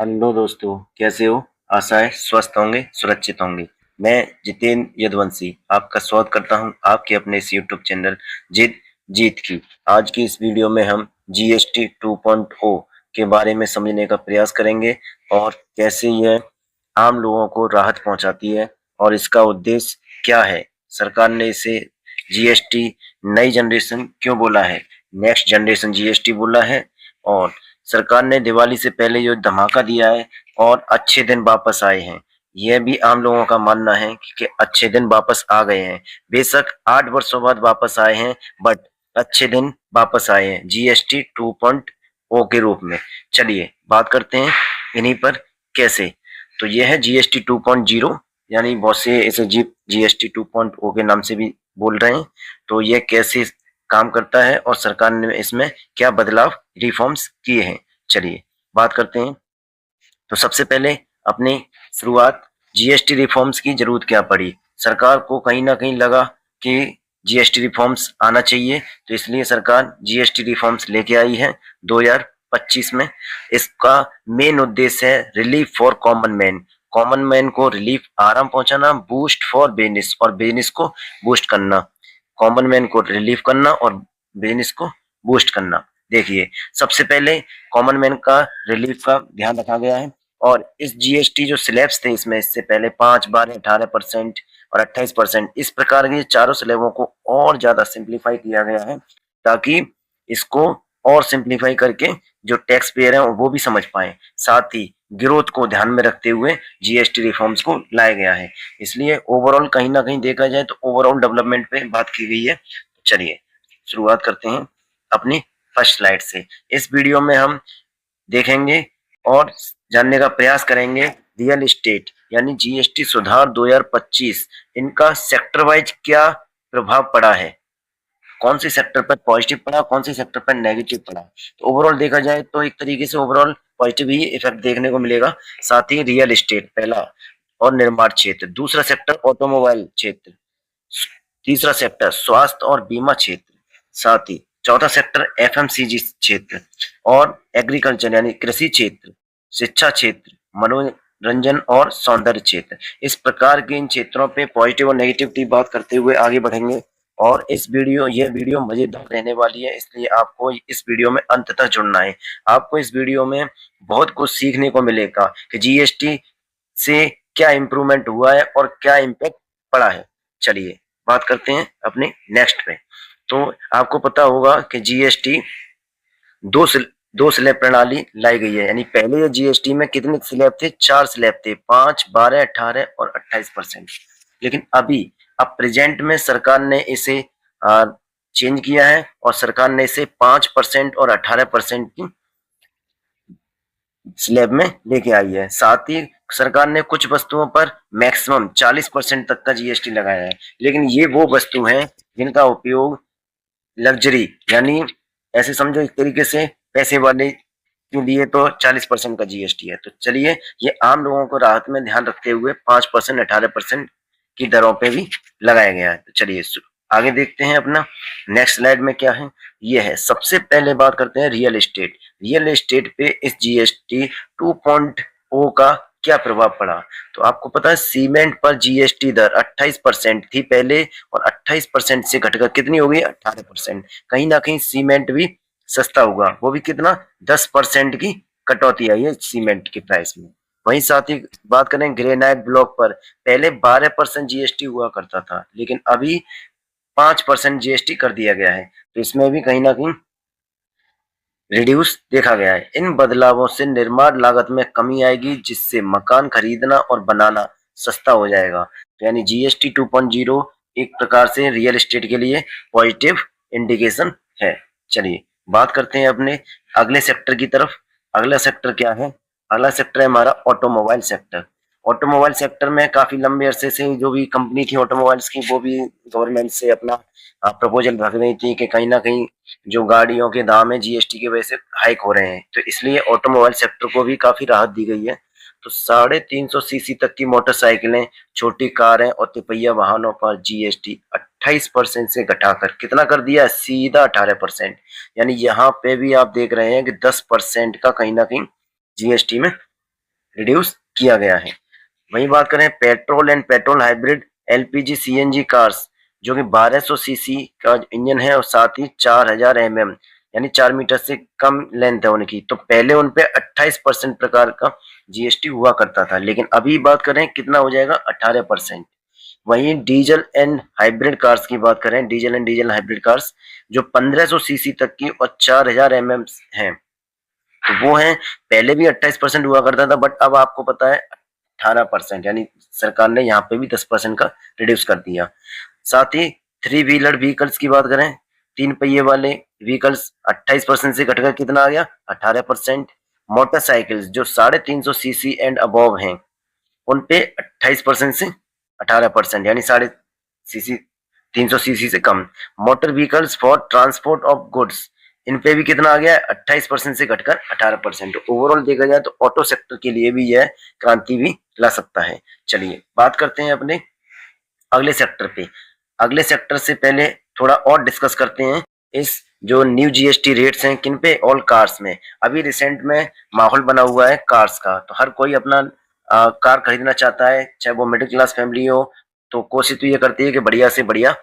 Hello दोस्तों, कैसे हो? आशा है स्वस्थ होंगे, सुरक्षित होंगे। मैं जितेंद्र यदुवंशी आपका स्वागत करता हूं आपके अपने इस यूट्यूब चैनल जित जीत की। आज की इस वीडियो में हम जीएसटी 2.0 के बारे में समझने का प्रयास करेंगे और कैसे यह आम लोगों को राहत पहुंचाती है और इसका उद्देश्य क्या है। सरकार ने इसे जीएसटी नई जनरेशन क्यों बोला है, नेक्स्ट जनरेशन जीएसटी बोला है। और सरकार ने दिवाली से पहले जो धमाका दिया है और अच्छे दिन वापस आए हैं, यह भी आम लोगों का मानना है कि अच्छे दिन वापस आ गए हैं। बेशक 8 वर्षों बाद वापस आए हैं, बट अच्छे दिन वापस आए हैं जीएसटी 2.0 के रूप में। चलिए बात करते हैं इन्हीं पर कैसे। तो यह है जीएसटी 2.0, यानी बहुत से इसे जीएसटी 2.0 के नाम से भी बोल रहे हैं। तो यह कैसे काम करता है और सरकार ने इसमें क्या बदलाव रिफॉर्म्स किए हैं, चलिए बात करते हैं। तो सबसे पहले अपनी शुरुआत जीएसटी रिफॉर्म्स की जरूरत क्या पड़ी। सरकार को कहीं ना कहीं लगा कि जीएसटी रिफॉर्म्स आना चाहिए, तो इसलिए सरकार जीएसटी रिफॉर्म्स लेके आई है 2025 में। इसका मेन उद्देश्य है रिलीफ फॉर कॉमन मैन को रिलीफ, आराम पहुंचाना, बूस्ट फॉर बिजनेस और बिजनेस को बूस्ट करना। कॉमन मैन को रिलीफ करना और बिजनेस को बूस्ट करना। देखिए, सबसे पहले कॉमन मैन का रिलीफ का ध्यान रखा गया है और इस जीएसटी जो स्लैब्स थे इसमें, इससे पहले 5, 12, 18% और 28%, इस प्रकार के चारों स्लैबों को और ज्यादा सिंप्लीफाई किया गया है, ताकि इसको और सिंप्लीफाई करके जो टैक्स पेयर है वो भी समझ पाए। साथ ही ग्रोथ को ध्यान में रखते हुए जीएसटी रिफॉर्म्स को लाया गया है। इसलिए ओवरऑल कहीं ना कहीं देखा जाए तो ओवरऑल डेवलपमेंट पे बात की गई है। चलिए शुरुआत करते हैं अपनी फर्स्ट स्लाइड से। इस वीडियो में हम देखेंगे और जानने का प्रयास करेंगे रियल एस्टेट यानी जीएसटी सुधार 2025, इनका सेक्टर वाइज क्या प्रभाव पड़ा है, कौन से सेक्टर पर पॉजिटिव पड़ा, कौन से सेक्टर पर नेगेटिव पड़ा। तो ओवरऑल देखा जाए तो एक तरीके से ओवरऑल पॉजिटिव ही इफेक्ट देखने को मिलेगा। साथ ही रियल एस्टेट पहला और निर्माण क्षेत्र, दूसरा सेक्टर ऑटोमोबाइल क्षेत्र, तीसरा सेक्टर स्वास्थ्य और बीमा क्षेत्र, साथ ही चौथा सेक्टर एफएमसीजी क्षेत्र और एग्रीकल्चर यानी कृषि क्षेत्र, शिक्षा क्षेत्र, मनोरंजन और सौंदर्य क्षेत्र। इस प्रकार के इन क्षेत्रों पे पॉजिटिव और नेगेटिविटी बात करते हुए आगे बढ़ेंगे। और यह वीडियो मजेदार रहने वाली है, इसलिए आपको इस वीडियो में अंत तक जुड़ना है। आपको इस वीडियो में बहुत कुछ सीखने को मिलेगा कि जीएसटी से क्या इम्प्रूवमेंट हुआ है और क्या इम्पैक्ट पड़ा है। चलिए बात करते हैं अपने नेक्स्ट पे। तो आपको पता होगा कि जीएसटी दो दो स्लैब प्रणाली लाई गई है, यानी पहले जीएसटी में कितने स्लैब थे, 4 स्लैब थे, 5, 12, 18 और 28%। लेकिन अब प्रेजेंट में सरकार ने इसे चेंज किया है और सरकार ने इसे 5% और 18% की स्लैब में लेके आई है। साथ ही सरकार ने कुछ वस्तुओं पर मैक्सिमम 40% तक का जीएसटी लगाया है, लेकिन ये वो वस्तु हैं जिनका उपयोग लग्जरी यानी ऐसे समझो एक तरीके से पैसे वाले के लिए तो 40% का जीएसटी है। तो चलिए ये आम लोगों को राहत में ध्यान रखते हुए 5%, 18% की दरों पे भी लगाया गया है। तो चलिए आगे देखते हैं अपना नेक्स्ट स्लाइड में क्या है। ये है, सबसे पहले बात करते हैं रियल एस्टेट। रियल एस्टेट पे इस जीएसटी 2.0 का क्या प्रभाव पड़ा। तो आपको पता है सीमेंट पर जीएसटी दर 28% थी पहले और 28% से घटकर कितनी हो गई, 18%। कहीं ना कहीं सीमेंट भी सस्ता होगा, वो भी कितना, 10% की कटौती आई है सीमेंट के प्राइस में। वहीं साथ ही बात करें ग्रेनाइट ब्लॉक पर, पहले 12% जीएसटी हुआ करता था, लेकिन अभी 5% जीएसटी कर दिया गया है। तो इसमें भी कहीं ना कहीं रिड्यूस देखा गया है। इन बदलावों से निर्माण लागत में कमी आएगी, जिससे मकान खरीदना और बनाना सस्ता हो जाएगा। यानी जीएसटी 2.0 एक प्रकार से रियल एस्टेट के लिए पॉजिटिव इंडिकेशन है। चलिए बात करते हैं अपने अगले सेक्टर की तरफ। अगला सेक्टर क्या है, अगला सेक्टर है हमारा ऑटोमोबाइल सेक्टर। ऑटोमोबाइल सेक्टर में काफी लंबे अरसे से जो भी कंपनी थी ऑटोमोबाइल्स की, वो भी गवर्नमेंट से अपना प्रपोजल रख रही थी कि कहीं ना कहीं जो गाड़ियों के दाम है जीएसटी की वजह से हाइक हो रहे हैं, तो इसलिए ऑटोमोबाइल सेक्टर को भी काफी राहत दी गई है। तो 350 सीसी तक की मोटरसाइकिलें, छोटी कारें और तिपहिया वाहनों पर जीएसटी 28% से घटाकर कितना कर दिया, सीधा 18%। यानी यहाँ पे भी आप देख रहे हैं कि 10% का कहीं ना कहीं जीएसटी में रिड्यूस किया गया है। वही बात करें petrol and petrol hybrid LPG CNG cars, जो कि 1200 सीसी का इंजन है और साथ ही 4000 एमएम यानी 4 मीटर से कम लेंथ है उनकी, तो पहले उन पे 28% प्रकार का जीएसटी हुआ करता था, लेकिन अभी बात करें कितना हो जाएगा 18%। वहीं डीजल एंड हाइब्रिड कार्स की बात करें, diesel and diesel hybrid cars जो 1500 सीसी तक की और 4000 एमएम हैं, तो वो है पहले भी 28% हुआ करता था, बट अब आपको पता है 18%, यानी सरकार ने यहाँ पे भी 10% का रिड्यूस कर दिया। साथ ही थ्री व्हीलर व्हीकल्स की बात करें, 3 पहिए वाले व्हीकल्स 28% से घटकर कितना आ गया 18%। मोटरसाइकिल्स जो 350 सीसी एंड अबव हैं उन पे 28% से 18%, यानी 350 300 सीसी से कम। Motor vehicles for transport of goods, इन पे भी कितना आ गया है 28% से घटकर 18%। ओवरऑल देखा जाए तो ऑटो सेक्टर के लिए भी यह क्रांति भी ला सकता है। चलिए बात करते हैं अपने अगले सेक्टर पे। अगले सेक्टर से पहले थोड़ा और डिस्कस करते हैं इस जो न्यू जीएसटी रेट्स हैं किन पे, ऑल कार्स में। अभी रिसेंट में माहौल बना हुआ है कार्स का, तो हर कोई अपना कार खरीदना चाहता है, चाहे वो मिडिल क्लास फैमिली हो, तो कोशिश तो ये करती है कि बढ़िया से बढ़िया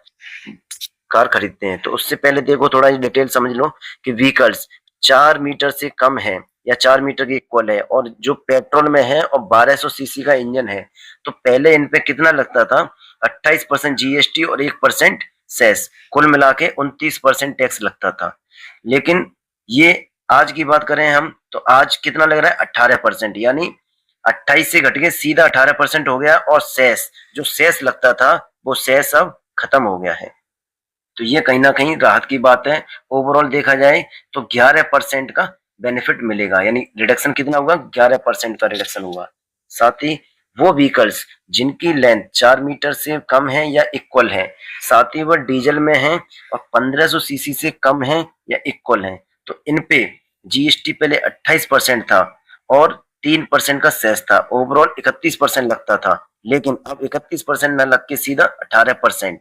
कार खरीदते हैं। तो उससे पहले देखो थोड़ा डिटेल समझ लो कि व्हीकल्स 4 मीटर से कम है या 4 मीटर के इक्वल है और जो पेट्रोल में है और 1200 सीसी का इंजन है, तो पहले इन पे कितना लगता था 28% जीएसटी और 1% सेस, कुल मिला के 29% टैक्स लगता था। लेकिन ये आज की बात करें हम तो आज कितना लग रहा है 18%, यानी 28 से घट के सीधा 18% हो गया। और सेस जो सेस लगता था वो सेस अब खत्म हो गया है, तो ये कहीं ना कहीं राहत की बात है। ओवरऑल देखा जाए तो 11% का बेनिफिट मिलेगा, यानी रिडक्शन कितना होगा 11% का रिडक्शन हुआ। साथ ही वो व्हीकल्स जिनकी लेंथ 4 मीटर से कम है या इक्वल है, साथ ही वह डीजल में है और 1500 सीसी से कम है या इक्वल है, तो इन पे जीएसटी पहले 28% था और 3% का सेस था। ओवरऑल 31% लगता था, लेकिन अब 31% न लग के सीधा 18%,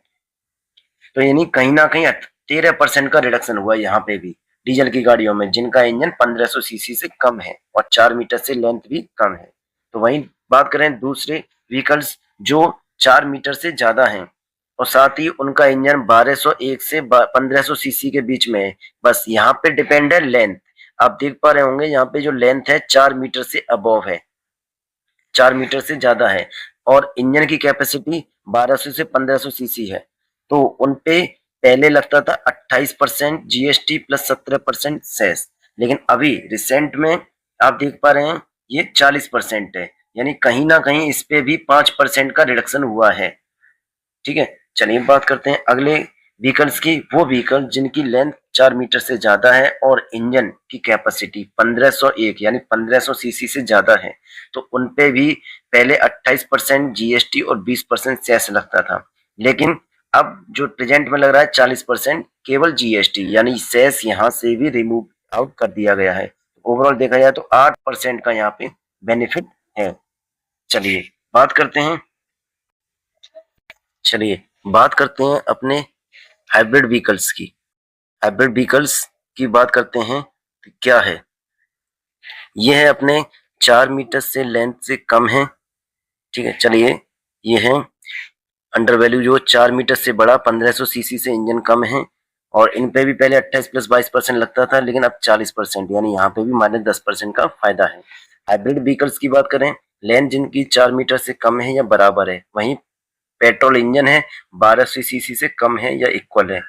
तो यानी कहीं ना कहीं 13% का रिडक्शन हुआ यहाँ पे भी डीजल की गाड़ियों में जिनका इंजन 1500 सीसी से कम है और 4 मीटर से लेंथ भी कम है। तो वहीं बात करें दूसरे व्हीकल्स जो 4 मीटर से ज्यादा हैं और साथ ही उनका इंजन 1201 से 1500 सीसी के बीच में है, बस यहाँ पे डिपेंड है लेंथ। आप देख पा रहे होंगे यहाँ पे जो लेंथ है 4 मीटर से अबव है, 4 मीटर से ज्यादा है, और इंजन की कैपेसिटी 1200 से 1500 सीसी है, तो उन पे पहले लगता था 28% जीएसटी प्लस 17% सेस, लेकिन अभी रिसेंट में आप देख पा रहे हैं ये 40% है, यानी कहीं ना कहीं इस पे भी 5% का रिडक्शन हुआ है। ठीक है, चलिए बात करते हैं अगले व्हीकल्स की। वो व्हीकल जिनकी लेंथ 4 मीटर से ज्यादा है और इंजन की कैपेसिटी 1501 यानी 1500 सीसी से ज्यादा है, तो उन पे भी पहले 28% जीएसटी और 20% सेस लगता था, लेकिन अब जो प्रेजेंट में लग रहा है 40% केवल जीएसटी, यानी सेस यहाँ से भी रिमूव आउट कर दिया गया है। ओवरऑल देखा जाए तो 8% का यहाँ पे बेनिफिट है। चलिए बात करते हैं चलिए बात करते हैं अपने हाइब्रिड व्हीकल्स की। हाइब्रिड व्हीकल्स की बात करते हैं तो क्या है, ये है अपने 4 मीटर से लेंथ से कम है। ठीक है, चलिए ये है अंडर वैल्यू जो 4 मीटर से बड़ा 1500 सीसी से इंजन कम है, और इन पे भी पहले 28 प्लस 22% लगता था, लेकिन अब 40%, यानी यहाँ पे भी -10% का फायदा है। हाइब्रिड व्हीकल्स की बात करें, लेंथ जिनकी 4 मीटर से कम है या बराबर है, वहीं पेट्रोल इंजन है 1200 सीसी से कम है या इक्वल है,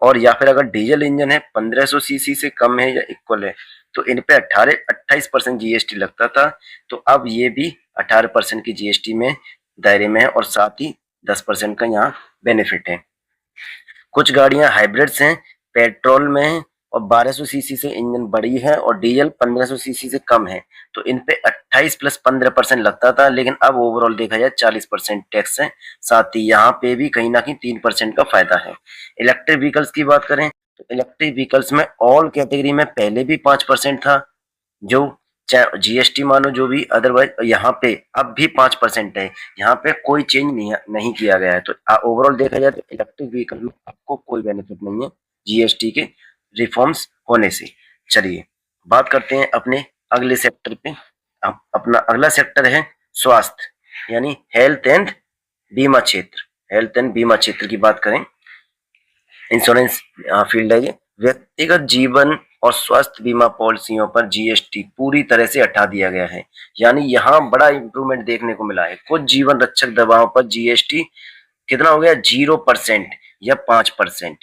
और या फिर अगर डीजल इंजन है 1500 सीसी से कम है या इक्वल है, तो इन पे 28% जीएसटी लगता था, तो अब ये भी 18% की जीएसटी में दायरे में है, और साथ ही 10% का यहाँ बेनिफिट है। कुछ गाड़ियां हाइब्रिड्स हैं, पेट्रोल में है और 1200 सीसी से इंजन बड़ी है और डीजल 1500 सीसी से कम है, तो इन पे 28 प्लस 15% लगता था, लेकिन अब ओवरऑल देखा जाए 40% टैक्स है। साथ ही यहाँ पे भी कहीं ना कहीं 3% का फायदा है। इलेक्ट्रिक व्हीकल्स की बात करें तो इलेक्ट्रिक व्हीकल्स में ऑल कैटेगरी में पहले भी 5% था, जो चाहे जीएसटी मानो जो भी, अदरवाइज यहाँ पे अब भी 5% है, यहाँ पे कोई चेंज नहीं किया गया है। तो ओवरऑल देखा जाए तो इलेक्ट्रिक व्हीकल में आपको कोई बेनिफिट नहीं है जीएसटी के रिफॉर्म्स होने से। चलिए बात करते हैं अपने अगले सेक्टर पे। अपना अगला सेक्टर है स्वास्थ्य यानी हेल्थ एंड बीमा क्षेत्र। हेल्थ एंड बीमा क्षेत्र की बात करें, इंश्योरेंस फील्ड है ये। व्यक्तिगत जीवन और स्वास्थ्य बीमा पॉलिसियों पर जीएसटी पूरी तरह से हटा दिया गया है, यानी यहाँ बड़ा इंप्रूवमेंट देखने को मिला है। कुछ जीवन रक्षक दवाओं पर जीएसटी कितना हो गया, 0% या 5%,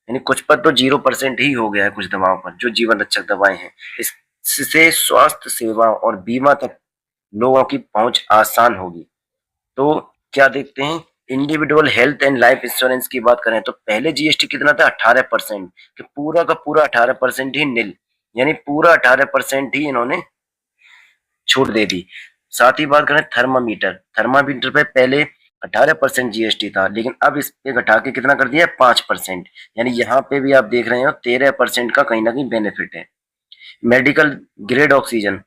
यानी कुछ पर तो 0% ही हो गया है, कुछ दवाओं पर जो जीवन रक्षक दवाएं हैं। इससे स्वास्थ्य सेवा और बीमा तक लोगों की पहुंच आसान होगी। तो क्या देखते हैं, individual health and life insurance की बात करें तो पहले जीएसटी कितना था, 18%, कि पूरा का पूरा 18% ही निल, यानी पूरा 18% ही इन्होंने छूट दे दी। साथ ही बात करें थर्मामीटर, थर्मामीटर पे पहले 18% जीएसटी था, लेकिन अब इस पे घटा के कितना कर दिया है, 5%, यानी यहाँ पे भी आप देख रहे हो 13% का कहीं ना कहीं बेनिफिट है। मेडिकल ग्रेड ऑक्सीजन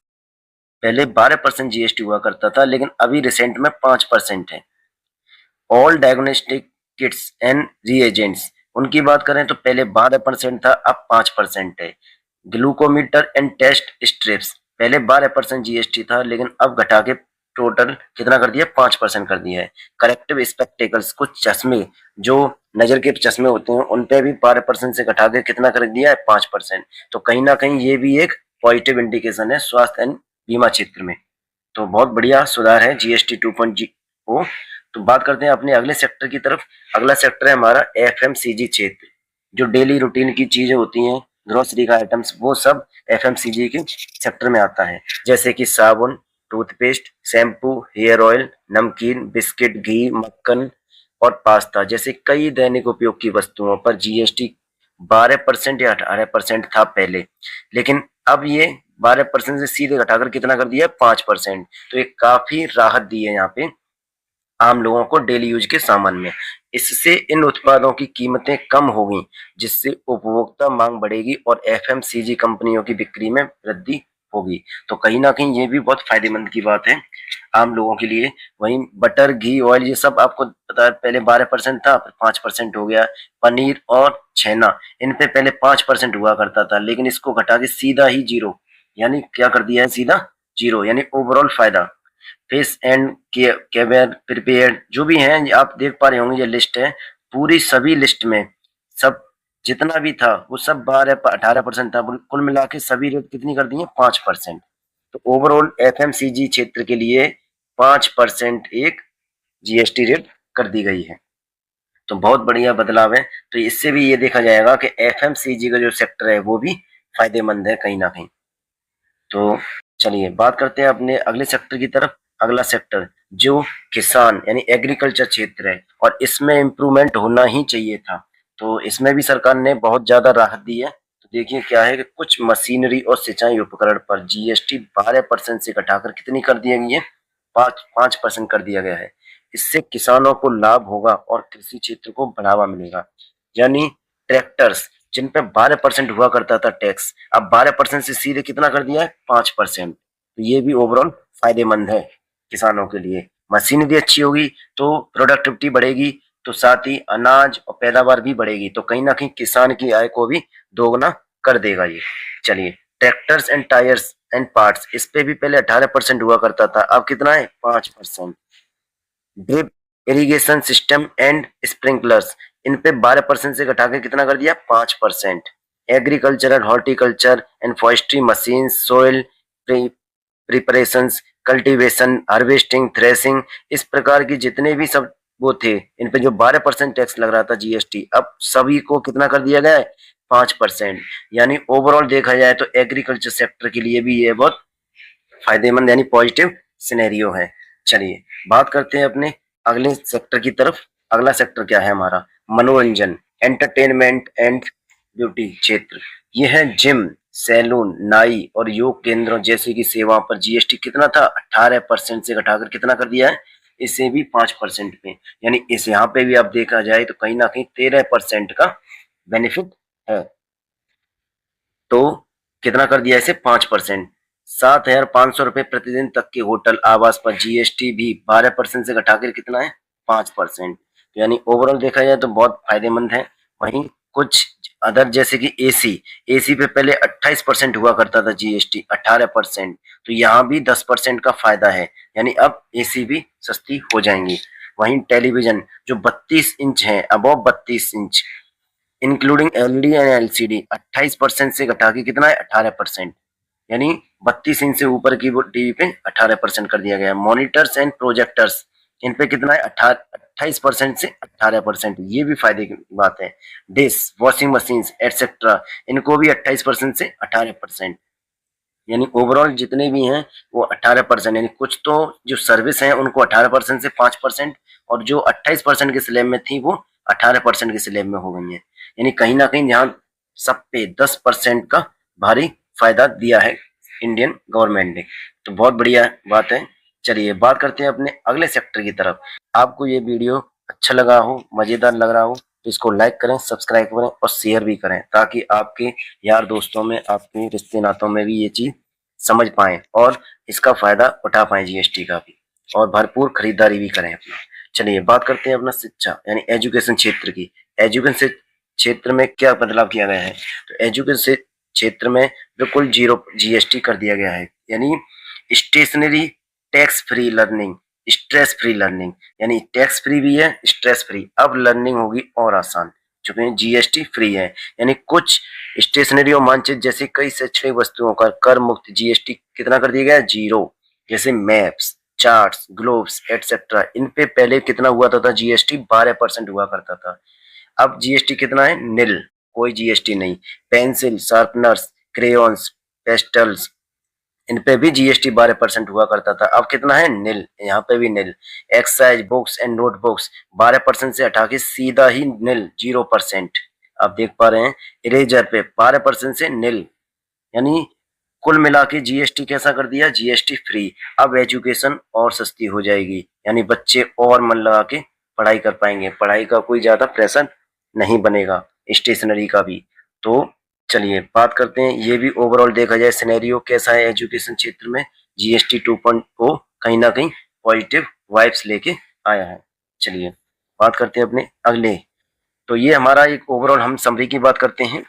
पहले 12% जीएसटी हुआ करता था, लेकिन अभी रिसेंट में 5% है। All diagnostic Kitts and reagents, उनकी बात करें तो पहले 12% था, अब 5% है। ग्लूकोमीटर एंड टेस्ट स्ट्रिप्स पहले 12% जीएसटी था, लेकिन अब घटा के टोटल कितना कर दिया, 5% कर दिया है। करेक्टिव स्पेक्टेकल्स, कुछ चश्मे जो नजर के चश्मे होते हैं उन पे भी 12% से घटा के कितना कर दिया है, 5%। तो कहीं ना कहीं ये भी एक पॉजिटिव इंडिकेशन है स्वास्थ्य एंड बीमा क्षेत्र में। तो बहुत बढ़िया सुधार है जीएसटी 2.0। तो बात करते हैं अपने अगले सेक्टर की तरफ। अगला सेक्टर है हमारा एफएमसीजी क्षेत्र, जो डेली रूटीन की चीजें होती हैं, ग्रोसरी का आइटम्स, वो सब एफएमसीजी के सेक्टर में आता है। जैसे कि साबुन, टूथपेस्ट, शैम्पू, हेयर ऑयल, नमकीन, बिस्किट, घी, मक्खन और पास्ता जैसे कई दैनिक उपयोग की वस्तुओं पर जीएसटी 12% या 18% था पहले, लेकिन अब ये 12% से सीधे घटाकर कितना कर दिया है, 5%। तो एक काफी राहत दी है यहाँ पे आम लोगों को डेली यूज के सामान में। इससे इन उत्पादों की कीमतें कम होगी, जिससे उपभोक्ता मांग बढ़ेगी और एफएमसीजी कंपनियों की बिक्री में वृद्धि होगी। तो कहीं ना कहीं ये भी बहुत फायदेमंद की बात है आम लोगों के लिए। वहीं बटर, घी, ऑयल, ये सब आपको पता है पहले 12% था, फिर 5% हो गया। पनीर और छेना, इन पे पहले 5% हुआ करता था, लेकिन इसको घटा के सीधा ही जीरो, यानी क्या कर दिया है, सीधा जीरो, यानी ओवरऑल फायदा। फिश एंड केवियर प्रिपेयर्ड जो भी हैं, आप देख पा रहे होंगे ये लिस्ट है पूरी, सभी लिस्ट में सब जितना भी था वो सब 18% था, कुल मिला के सभी रेट कितनी कर दी है, 5%। तो ओवरऑल एफएमसीजी क्षेत्र के लिए 5% एक जीएसटी रेट कर दी गई है। तो बहुत बढ़िया बदलाव है। तो इससे भी ये देखा जाएगा कि एफएमसीजी का जो सेक्टर है वो भी फायदेमंद है कहीं ना कहीं। तो चलिए बात करते हैं अपने अगले सेक्टर की तरफ। अगला सेक्टर जो किसान यानी एग्रीकल्चर क्षेत्र है, और इसमें इम्प्रूवमेंट होना ही चाहिए था। तो इसमें भी सरकार ने बहुत ज्यादा राहत दी है। तो देखिए क्या है कि कुछ मशीनरी और सिंचाई उपकरण पर जीएसटी 12% से घटाकर कितनी कर दी गई है, 5% कर दिया गया है। इससे किसानों को लाभ होगा और कृषि क्षेत्र को बढ़ावा मिलेगा। यानी ट्रैक्टर्स जिन पे 12% हुआ करता था टैक्स, अब 12% से सीधे कितना कर दिया है, 5%। तो ये भी ओवरऑल फायदेमंद है किसानों के लिए। मशीनरी अच्छी होगी तो प्रोडक्टिविटी बढ़ेगी, तो साथ ही अनाज और पैदावार भी बढ़ेगी। तो कहीं ना कहीं किसान की आय को भी दोगुना कर देगा ये। चलिए tractors and tyres and parts, इस पे भी पहले 18% हुआ करता था, अब कितना है, 5%। Drip irrigation system and sprinklers, इन पे 12% से घटा के कितना कर दिया, 5%। Agricultural, horticulture and forestry machine, soil preparations, cultivation, harvesting, threshing, इस प्रकार की जितने भी सब वो थे, इन पे जो 12% टैक्स लग रहा था जीएसटी, अब सभी को कितना कर दिया गया है, 5%। यानी ओवरऑल देखा जाए तो एग्रीकल्चर सेक्टर के लिए भी ये बहुत फायदेमंद यानी पॉजिटिव सिनेरियो है। चलिए बात करते हैं अपने अगले सेक्टर की तरफ। अगला सेक्टर क्या है हमारा, मनोरंजन, एंटरटेनमेंट एंड ब्यूटी क्षेत्र। यह है जिम, सैलून, नाई और योग केंद्रों जैसे की सेवाओं पर जीएसटी कितना था, 18% से घटाकर कितना कर दिया है, इसे भी 5% पे। यानी इस यहाँ पे भी आप देखा जाए तो कहीं ना कहीं 13% का बेनिफिट है। तो कितना कर दिया इसे, 5%। 7,500 रुपए प्रतिदिन तक के होटल आवास पर जीएसटी भी 12% से घटाकर कितना है, 5%। यानी ओवरऑल देखा जाए तो बहुत फायदेमंद है। वहीं कुछ अदर जैसे कि एसी, एसी पे पहले 28% हुआ करता था जीएसटी, 18%। तो यहाँ भी 10% का फायदा है, यानी अब एसी भी सस्ती हो जाएंगी। वहीं टेलीविजन जो 32 इंच है, above 32 inch including LED and LCD, 28% से घटा के कितना है 18%, यानी 32 इंच से ऊपर की वो टीवी पे 18% कर दिया गया है। मॉनिटर्स एंड प्रोजेक्टर्स, इन पे कितना है 28% से 18%, ये भी फायदे की बात है। डिश, वॉशिंग मशीन एटसेट्रा, इनको भी 28% से 18%, यानी ओवरऑल जितने भी हैं वो 18%, यानी कुछ तो जो सर्विस है उनको 18% से 5%, और जो 28% के स्लैब में थी वो 18% के स्लैब में हो गई है। यानी कहीं ना कहीं यहाँ सब पे 10% का भारी फायदा दिया है इंडियन गवर्नमेंट ने, तो बहुत बढ़िया बात है। चलिए बात करते हैं अपने अगले सेक्टर की तरफ। आपको ये वीडियो अच्छा लगा हो, मजेदार लग रहा हो, तो इसको लाइक करें, सब्सक्राइब करें और शेयर भी करें, ताकि आपके यार दोस्तों में, आपके रिश्ते नातों में भी ये चीज समझ पाएं और इसका फायदा उठा पाएं जीएसटी का भी, और भरपूर खरीदारी भी करें अपना। चलिए बात करते हैं अपना शिक्षा यानी एजुकेशन क्षेत्र की। एजुकेशन क्षेत्र में क्या बदलाव किया गया है, तो एजुकेशन क्षेत्र में बिल्कुल जीरो जीएसटी कर दिया गया है, यानी stationery tax free learning, stress free learning, यानी टैक्स फ्री भी है, स्ट्रेस फ्री। अब लर्निंग होगी और आसान, चूंकि जीएसटी फ्री है, यानी कुछ स्टेशनरी और मानचित्र जैसे कई शैक्षणिक वस्तुओं का कर मुक्त जीएसटी कितना कर दिया गया है, जीरो। जैसे मैप्स, चार्ट्स, ग्लोब्स एटसेट्रा, इन पे पहले कितना हुआ था जीएसटी, 12% हुआ करता था। अब जीएसटी कितना है, निल, कोई जीएसटी नहीं। पेंसिल, शार्पनर्स, क्रेयॉन्स, पेस्टल्स, इन पे भी जीएसटी 12% हुआ करता था, अब कितना है, निल, यहाँ पे भी निल। एक्साइज बुक्स एंड नोटबुक्स 12% से हटा के सीधा ही निल, 0%। आप देख पा रहे हैं इरेजर पे 12% से निल, यानी कुल मिला के जीएसटी कैसा कर दिया, जीएसटी फ्री। अब एजुकेशन और सस्ती हो जाएगी, यानी बच्चे और मन लगा के पढ़ाई कर पाएंगे, पढ़ाई का कोई ज्यादा प्रेशर नहीं बनेगा, स्टेशनरी का भी। तो चलिए बात करते हैं, ये भी ओवरऑल देखा जाए सिनेरियो कैसा है एजुकेशन क्षेत्र में, जीएसटी 2.0 कहीं ना कहीं पॉजिटिव वाइब्स लेके आया है। चलिए बात करते हैं अपने अगले। तो ये हमारा एक ओवरऑल हम समरी की बात करते हैं,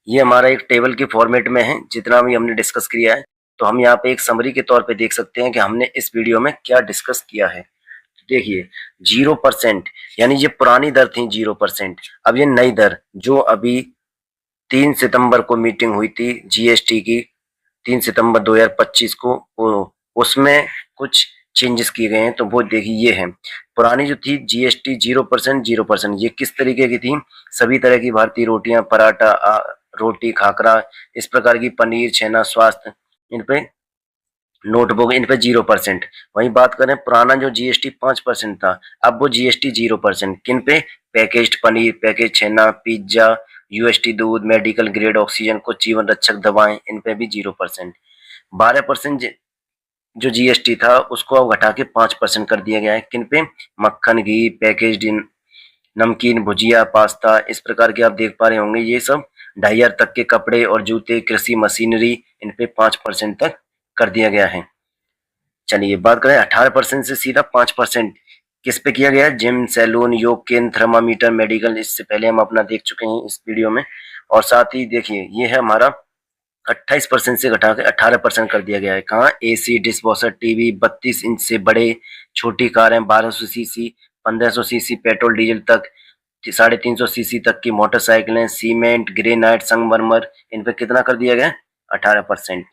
ये हमारा एक टेबल के फॉर्मेट में है जितना भी हमने डिस्कस किया है। तो हम यहाँ पे एक समरी के तौर पे देख सकते हैं कि हमने इस वीडियो में क्या डिस्कस किया है। देखिए 0%, यानी ये पुरानी दर थी 0%, अब ये नई दर जो अभी 3 सितंबर को मीटिंग हुई थी जीएसटी की, 3 सितंबर 2025 को, उसमें कुछ चेंजेस किए गए हैं। तो वो देखिए ये है, पुरानी जो थी जीएसटी 0%, 0%, ये किस तरीके की थी, सभी तरह की भारतीय रोटियां, पराठा, रोटी, खाकरा, इस प्रकार की पनीर, छेना, स्वास्थ्य, इन पे नोटबुक, इन पे 0%। वहीं बात करें पुराना जो जीएसटी 5% था, अब वो जीएसटी 0%, किन पे, पैकेज्ड पनीर, पैकेज छेना, पिज्जा, यूएसटी दूध, मेडिकल ग्रेड ऑक्सीजन, कुछ जीवन रक्षक दवाएं, इन पे भी 0%। 12% जो जीएसटी था उसको अब घटा के 5% कर दिया गया है, किन पे, मक्खन, घी, पैकेज्ड नमकीन, भुजिया, पास्ता, इस प्रकार के आप देख पा रहे होंगे, ये सब 2,500 तक के कपड़े और जूते, कृषि मशीनरी, इन पे 5% तक कर दिया गया है। चलिए बात करें 18% से सीधा 5% किस पे किया गया है, जिम, सैलून, योग केंद्र, थर्मामीटर, मेडिकल, इससे पहले हम अपना देख चुके हैं इस वीडियो में। और साथ ही देखिए ये है हमारा 28% से घटा के 18% कर दिया गया है। कहाँ, AC, dish washer, TV, 32 inch से बड़े, छोटी कारें, 1200 सीसी, 1500 सीसी, पेट्रोल डीजल तक, 350 सीसी तक की मोटरसाइकिलें, सीमेंट, ग्रेनाइट, संगमरमर, इन पे कितना कर दिया गया, 18%,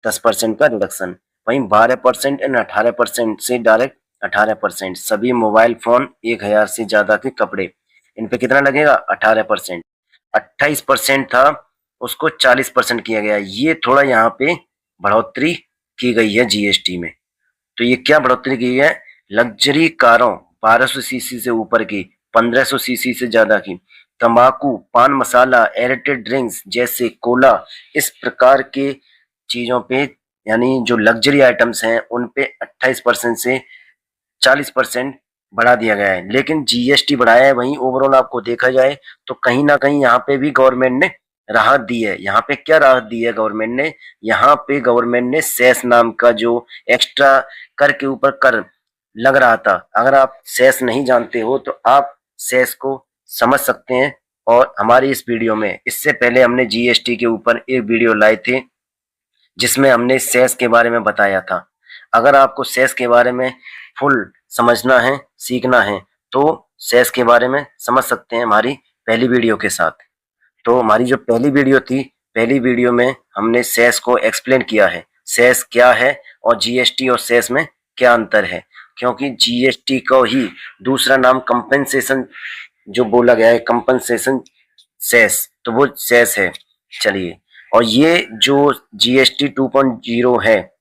10% का रिडक्शन। वहीं 12% एंड 18% से डायरेक्ट 18%, सभी मोबाइल फोन, 1,000 से ज्यादा के कपड़े, इन पे कितना लगेगा, 18%। 28% था उसको 40% किया गया, ये थोड़ा यहाँ पे बढ़ोतरी की गई है जीएसटी में। तो ये क्या बढ़ोतरी की है, लग्जरी कारों 1200 सीसी से ऊपर की, 1500 सीसी से ज्यादा की, तंबाकू, पान मसाला, एरेटेड ड्रिंक्स जैसे कोला, इस प्रकार के चीजों पे, यानी जो लग्जरी आइटम्स हैं उन पे 28% से 40% बढ़ा दिया गया है। लेकिन जीएसटी बढ़ाया है, वहीं ओवरऑल आपको देखा जाए तो कहीं ना कहीं यहाँ पे भी गवर्नमेंट ने राहत दी है। यहाँ पे क्या राहत दी है गवर्नमेंट ने, यहाँ पे गवर्नमेंट ने सेस नाम का जो एक्स्ट्रा कर के ऊपर कर लग रहा था, अगर आप सेस नहीं जानते हो तो आप सेस को समझ सकते हैं और हमारी इस वीडियो में इससे पहले हमने जीएसटी के ऊपर एक वीडियो लाए थे जिसमें हमने सेस के बारे में बताया था। अगर आपको सेस के बारे में फुल समझना है, सीखना है, तो सेस के बारे में समझ सकते हैं हमारी पहली वीडियो के साथ। तो हमारी जो पहली वीडियो थी, पहली वीडियो में हमने सेस को एक्सप्लेन किया है, सेस क्या है और जीएसटी और सेस में क्या अंतर है। क्योंकि जीएसटी को ही दूसरा नाम कंपनसेशन जो बोला गया है, कंपनसेशन सेस, तो वो सेस है। चलिए, और ये जो जीएसटी 2.0 है,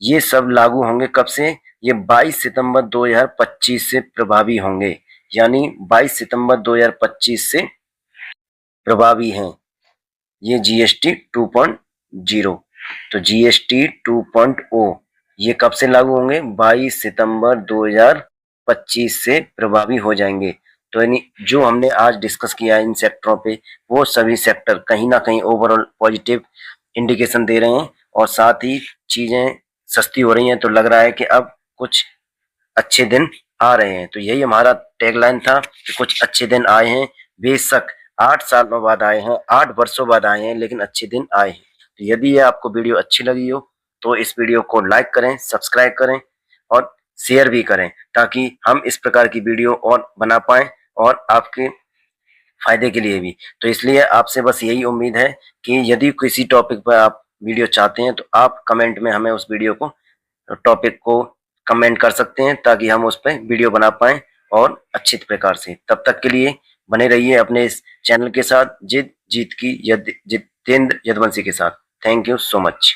ये सब लागू होंगे कब से? ये 22 सितंबर 2025 से प्रभावी होंगे, यानी 22 सितंबर 2025 से प्रभावी हैं ये जीएसटी 2.0। तो जीएसटी 2.0 ये कब से लागू होंगे? 22 सितंबर 2025 से प्रभावी हो जाएंगे। तो यानी जो हमने आज डिस्कस किया है इन सेक्टरों पे, वो सभी सेक्टर कहीं ना कहीं ओवरऑल पॉजिटिव इंडिकेशन दे रहे हैं और साथ ही चीजें सस्ती हो रही हैं। तो लग रहा है कि अब कुछ अच्छे दिन आ रहे हैं। तो यही हमारा टैगलाइन था कि कुछ अच्छे दिन आए हैं। बेशक 8 सालों बाद आए हैं, 8 वर्षों बाद आए हैं, लेकिन अच्छे दिन आए हैं। तो यदि ये आपको वीडियो अच्छी लगी हो तो इस वीडियो को लाइक करें, सब्सक्राइब करें और शेयर भी करें, ताकि हम इस प्रकार की वीडियो और बना पाएं और आपके फायदे के लिए भी। तो इसलिए आपसे बस यही उम्मीद है कि यदि किसी टॉपिक पर आप वीडियो चाहते हैं तो आप कमेंट में हमें उस वीडियो को, टॉपिक को कमेंट कर सकते हैं, ताकि हम उस पर वीडियो बना पाएं और अच्छी प्रकार से। तब तक के लिए बने रहिए अपने इस चैनल के साथ, जितेंद्र यदुवंशी के साथ। Thank you so much.